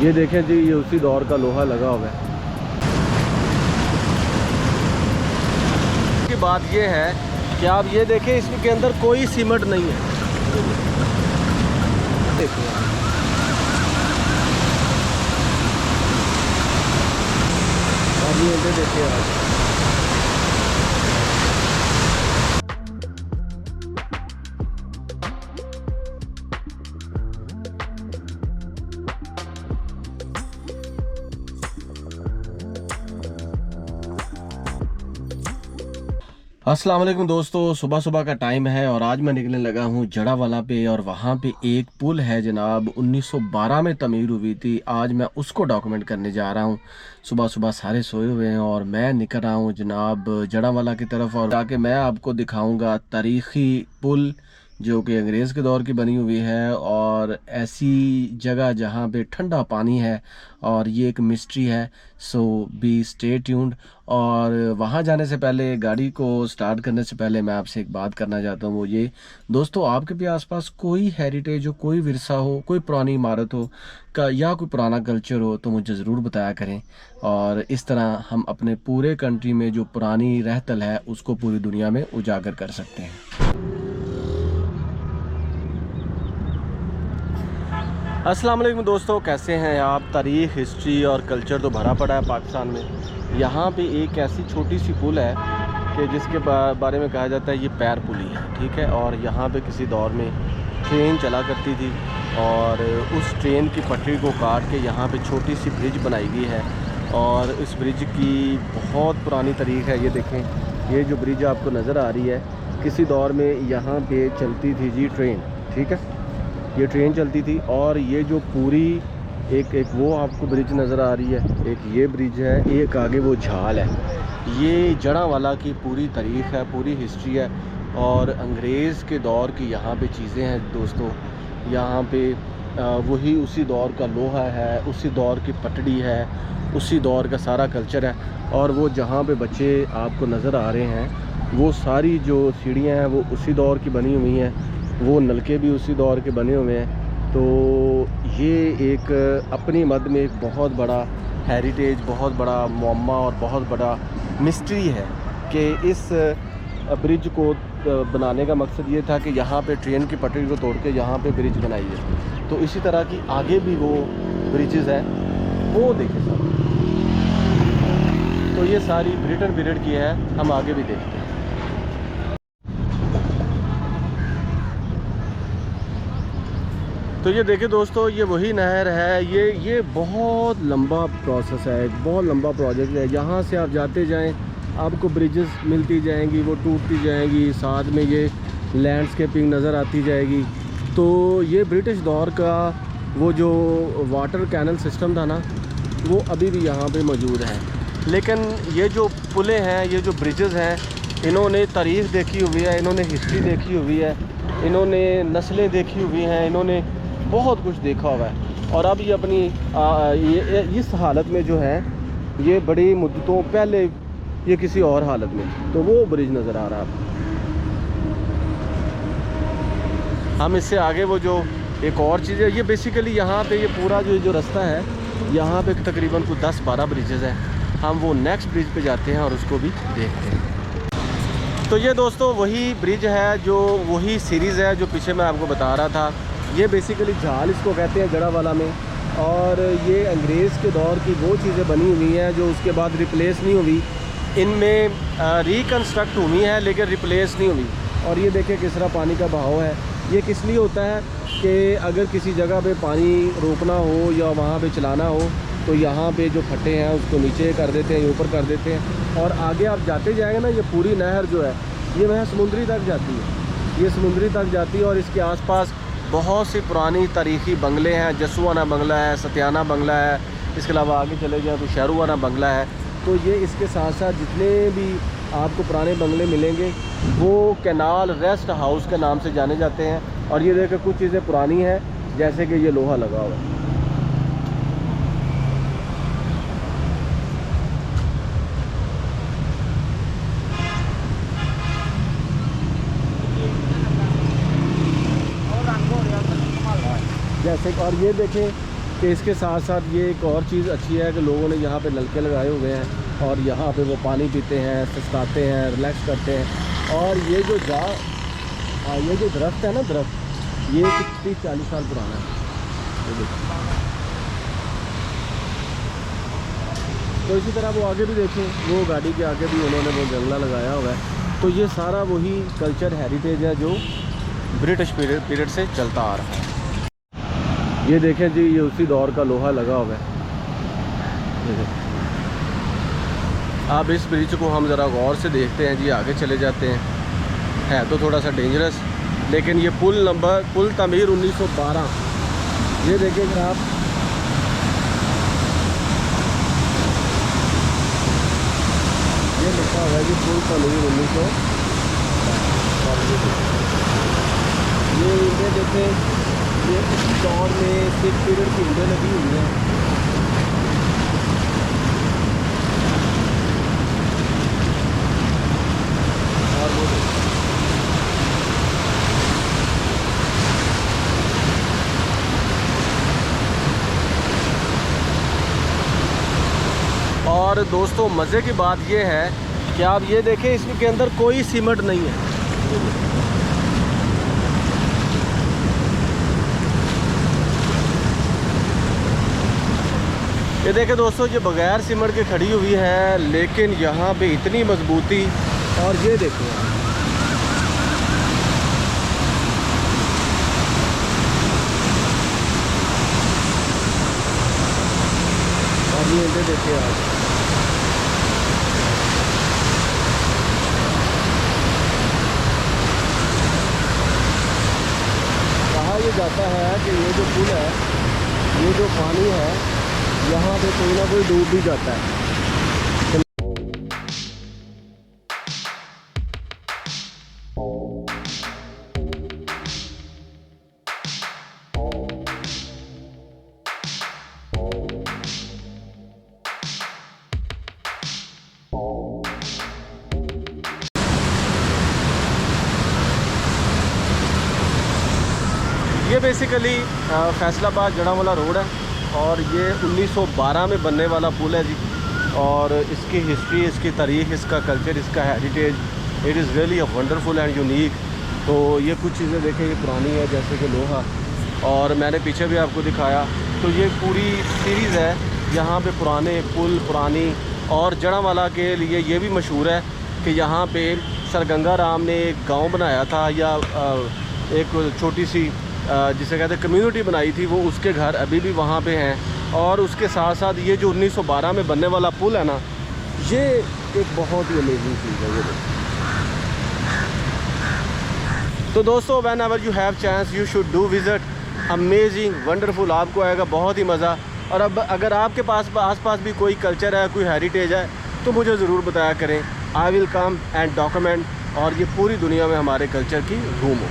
ये देखें जी, ये उसी दौर का लोहा लगा हुआ है। की बात ये है कि आप ये देखें, इसके अंदर कोई सीमेंट नहीं है। देखिए अब ये देखिए आप। अस्सलाम वालेकुम दोस्तों, सुबह सुबह का टाइम है और आज मैं निकलने लगा हूँ जड़ावाला पे। और वहाँ पे एक पुल है जनाब, 1912 में तमीर हुई थी। आज मैं उसको डॉक्यूमेंट करने जा रहा हूँ। सुबह सुबह सारे सोए हुए हैं और मैं निकल रहा हूँ जनाब जड़ावाला की तरफ, और ताकि मैं आपको दिखाऊँगा तारीख़ी पुल जो कि अंग्रेज़ के दौर की बनी हुई है, और ऐसी जगह जहाँ पे ठंडा पानी है, और ये एक मिस्ट्री है। सो बी स्टे ट्यून्ड। और वहाँ जाने से पहले, गाड़ी को स्टार्ट करने से पहले, मैं आपसे एक बात करना चाहता हूँ। वो ये दोस्तों, आपके भी आसपास कोई हेरिटेज हो, कोई विरसा हो, कोई पुरानी इमारत हो का या कोई पुराना कल्चर हो, तो मुझे ज़रूर बताया करें। और इस तरह हम अपने पूरे कंट्री में जो पुरानी रहतल है उसको पूरी दुनिया में उजागर कर सकते हैं। अस्सलाम वालेकुम दोस्तों, कैसे हैं आप? तारीख़, हिस्ट्री और कल्चर तो भरा पड़ा है पाकिस्तान में। यहाँ पे एक ऐसी छोटी सी पुल है कि जिसके बारे में कहा जाता है ये पैर पुली है, ठीक है। और यहाँ पे किसी दौर में ट्रेन चला करती थी, और उस ट्रेन की पटरी को काट के यहाँ पे छोटी सी ब्रिज बनाई गई है। और इस ब्रिज की बहुत पुरानी तारीख़ है। ये देखें, ये जो ब्रिज आपको नज़र आ रही है, किसी दौर में यहाँ पे चलती थी जी ट्रेन, ठीक है। ये ट्रेन चलती थी। और ये जो पूरी एक वो आपको ब्रिज नज़र आ रही है, एक ये ब्रिज है, एक आगे वो झाल है। ये जड़ावाला की पूरी तारीख़ है, पूरी हिस्ट्री है। और अंग्रेज़ के दौर की यहाँ पे चीज़ें हैं दोस्तों। यहाँ पे वही उसी दौर का लोहा है, उसी दौर की पटड़ी है, उसी दौर का सारा कल्चर है। और वो जहाँ पे बच्चे आपको नज़र आ रहे हैं, वो सारी जो सीढ़ियाँ हैं वो उसी दौर की बनी हुई हैं, वो नलके भी उसी दौर के बने हुए हैं। तो ये एक अपनी मद में एक बहुत बड़ा हेरिटेज, बहुत बड़ा मुअम्मा और बहुत बड़ा मिस्ट्री है कि इस ब्रिज को बनाने का मकसद ये था कि यहाँ पे ट्रेन की पटरी को तोड़ के यहाँ पे ब्रिज बनाई है। तो इसी तरह की आगे भी वो ब्रिजेज़ हैं, वो देखें सब। तो ये सारी ब्रिटेन पीरियड की है, हम आगे भी देखते हैं। तो ये देखिए दोस्तों, ये वही नहर है। ये बहुत लंबा प्रोसेस है, एक बहुत लंबा प्रोजेक्ट है। यहाँ से आप जाते जाएं, आपको ब्रिजेस मिलती जाएंगी, वो टूटती जाएंगी, साथ में ये लैंडस्केपिंग नज़र आती जाएगी। तो ये ब्रिटिश दौर का वो जो वाटर कैनल सिस्टम था ना, वो अभी भी यहाँ पे मौजूद है। लेकिन ये जो पुलें हैं, ये जो ब्रिजेज़ हैं, इन्होंने तारीख़ देखी हुई है, इन्होंने हिस्ट्री देखी हुई है, इन्होंने नस्लें देखी हुई हैं, इन्होंने बहुत कुछ देखा हुआ है। और अब ये अपनी ये इस हालत में जो है, ये बड़ी मुद्दतों पहले ये किसी और हालत में। तो वो ब्रिज नज़र आ रहा है आपको। हम इससे आगे वो जो एक और चीज़ है, ये बेसिकली यहाँ पे ये पूरा जो रास्ता है, यहाँ पे तकरीबन कुछ 10-12 ब्रिजेज़ हैं। हम वो नेक्स्ट ब्रिज पे जाते हैं और उसको भी देखते हैं। तो ये दोस्तों वही ब्रिज है, जो वही सीरीज़ है जो पीछे मैं आपको बता रहा था। ये बेसिकली झाल इसको कहते हैं जड़ावाला में। और ये अंग्रेज़ के दौर की वो चीज़ें बनी हुई हैं जो उसके बाद रिप्लेस नहीं हुई। इनमें रिकन्स्ट्रक्ट हुई हैं लेकिन रिप्लेस नहीं हुई। और ये देखें किस तरह पानी का बहाव है। ये किस लिए होता है कि अगर किसी जगह पे पानी रोकना हो या वहाँ पे चलाना हो, तो यहाँ पे जो खड्डे हैं उसको नीचे कर देते हैं, ऊपर कर देते हैं। और आगे आप जाते जाएंगे ना, ये पूरी नहर जो है, ये वह समुंदरी तक जाती है। ये समुंदरी तक जाती है। और इसके आसपास बहुत सी पुरानी तारीख़ी बंगले हैं। जसुआना बंगला है, सत्याना बंगला है, इसके अलावा आगे चले जाएँ तो शहरुआना बंगला है। तो ये इसके साथ साथ जितने भी आपको पुराने बंगले मिलेंगे, वो कैनाल रेस्ट हाउस के नाम से जाने जाते हैं। और ये देखिए कुछ चीज़ें पुरानी हैं, जैसे कि ये लोहा लगा हुआ है। जैसे, और ये देखें कि इसके साथ साथ ये एक और चीज़ अच्छी है कि लोगों ने यहाँ पे नलके लगाए हुए हैं और यहाँ पे वो पानी पीते हैं, सस्ताते हैं, रिलैक्स करते हैं। और ये जो दरख्त है ना, दरख्त ये 30-40 साल पुराना है। ये देखो। तो इसी तरह वो आगे भी देखें, वो गाड़ी के आगे भी उन्होंने वो जंगला लगाया हुआ है। तो ये सारा वही कल्चर हेरिटेज है जो ब्रिटिश पीरियड से चलता आ रहा है। ये देखें जी, ये उसी दौर का लोहा लगा हुआ है। अब इस ब्रिज को हम ज़रा गौर से देखते हैं जी, आगे चले जाते हैं। है तो थोड़ा सा डेंजरस, लेकिन ये पुल तमीर 1912। ये देखेंगे आप, ये लिखा हुआ है कि पुल तमीर 1900। ये ईंटें देखें, ये इस दौर में सिख पीरियड की ईंटें लगी हुई हैं। और वो और दोस्तों मज़े की बात ये है कि आप ये देखें, इसके अंदर कोई सीमेंट नहीं है। ये देखें दोस्तों, ये बगैर सीमेंट के खड़ी हुई है, लेकिन यहाँ पे इतनी मजबूती। और ये देखें और ये ईंटें देखिए आप। कहा ये जाता है कि ये जो पुल है, ये जो पानी है, यहाँ पे कोई ना कोई डूब भी जाता है। ये बेसिकली फैसलाबाद जड़ांवाला रोड है और ये 1912 में बनने वाला पुल है जी। और इसकी हिस्ट्री, इसकी तारीख़, इसका कल्चर, इसका heritage, it is really a wonderful and unique. तो ये कुछ चीज़ें देखें, ये पुरानी है जैसे कि लोहा, और मैंने पीछे भी आपको दिखाया। तो ये पूरी सीरीज़ है, यहाँ पे पुराने पुल, पुरानी। और जड़ांवाला के लिए ये भी मशहूर है कि यहाँ पे सर गंगा राम ने एक गाँव बनाया था, या एक छोटी सी जिसे कहते हैं कम्युनिटी बनाई थी, वो उसके घर अभी भी वहाँ पे हैं। और उसके साथ साथ ये जो 1912 में बनने वाला पुल है ना, ये एक बहुत ही अमेजिंग चीज़ है। ये तो दोस्तों, when ever you have chance you should do visit, amazing, wonderful, आपको आएगा बहुत ही मज़ा। और अब अगर आपके पास आस-पास भी कोई कल्चर है, कोई हेरिटेज है, तो मुझे ज़रूर बताया करें। I will come and document, और ये पूरी दुनिया में हमारे कल्चर की धूम हो।